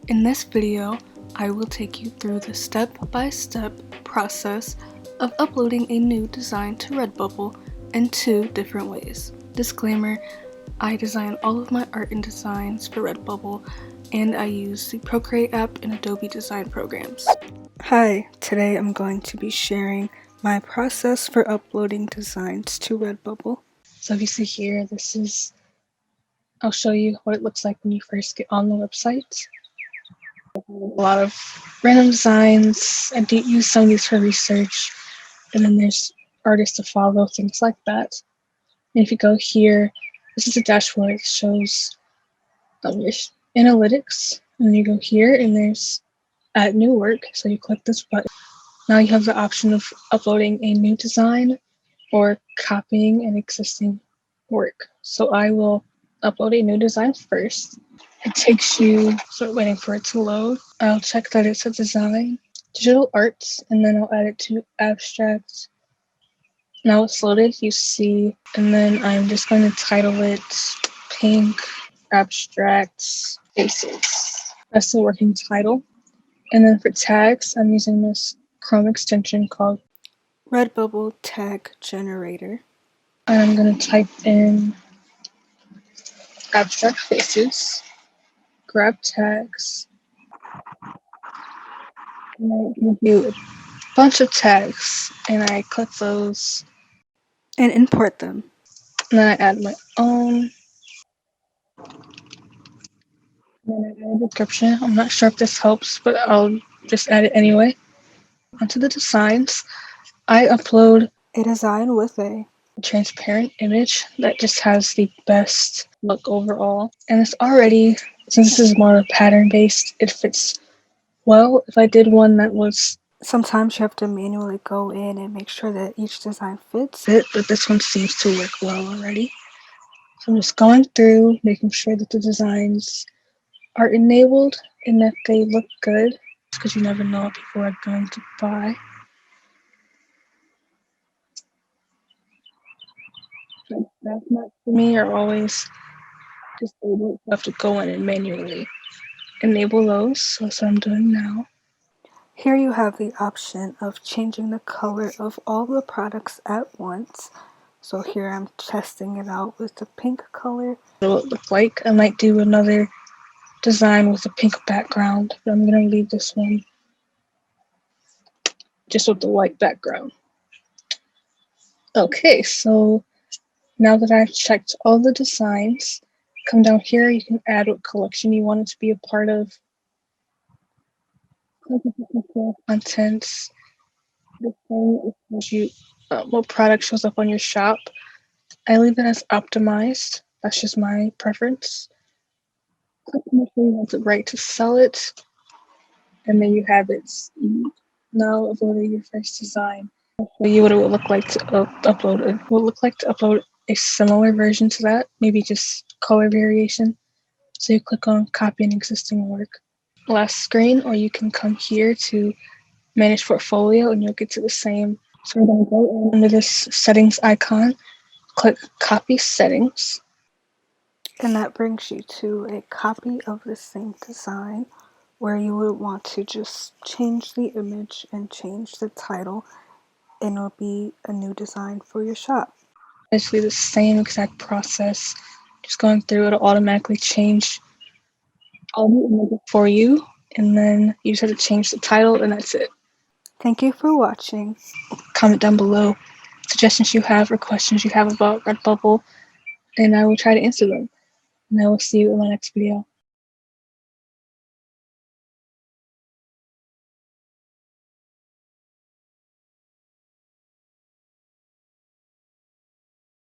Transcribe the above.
In this video, I will take you through the step-by-step process of uploading a new design to Redbubble in 2 different ways. Disclaimer, I design all of my art and designs for Redbubble, and I use the Procreate app and Adobe Design programs. Hi, today I'm going to be sharing my process for uploading designs to Redbubble. So if you see here, I'll show you what it looks like when you first get on the website. A lot of random designs. I did use some of these for research, and then there's artists to follow, things like that. And if you go here, this is a dashboard. It shows your analytics, and then you go here, and there's add new work. So you click this button. Now you have the option of uploading a new design or copying an existing work. So I will upload a new design first. It takes you, start waiting for it to load. I'll check that it's a design, digital arts, and then I'll add it to abstract. Now it's loaded, you see, and then I'm just going to title it Pink Abstract Faces. That's the working title. And then for tags, I'm using this Chrome extension called Redbubble Tag Generator. And I'm going to type in abstract faces, grab tags, and I give you a bunch of tags, and I click those and import them. And then I add my own. And then I add a description. I'm not sure if this helps, but I'll just add it anyway. Onto the designs, I upload a design with a transparent image that just has the best look overall. And it's already, since this is more pattern based, it fits well. If I did one that was, sometimes you have to manually go in and make sure that each design fits it, but this one seems to work well already. So I'm just going through, making sure that the designs are enabled and that they look good, because you never know what people are going to buy. That's not for me, are always disabled. You have to go in and manually enable those. So that's what I'm doing now. Here you have the option of changing the color of all the products at once. So here I'm testing it out with the pink color. What will it look like? I might do another design with a pink background, but I'm going to leave this one just with the white background. Okay, so now that I've checked all the designs, come down here, you can add what collection you want it to be a part of. Contents. The thing is you what product shows up on your shop. I leave it as optimized. That's just my preference. Click on the you want the right to sell it, and then you have it. Now uploading your first design. I'll show you what it would look like to upload it. It would look like to upload a similar version to that, maybe just color variation. So you click on copy an existing work. Last screen, or you can come here to manage portfolio and you'll get to the same. So we're going to go under this settings icon, click copy settings. And that brings you to a copy of the same design where you would want to just change the image and change the title, and it'll be a new design for your shop. Basically the same exact process, just going through, it'll automatically change all the images for you, and then you just have to change the title, and that's it. Thank you for watching. Comment down below suggestions you have or questions you have about Redbubble, and I will try to answer them. And I will see you in my next video.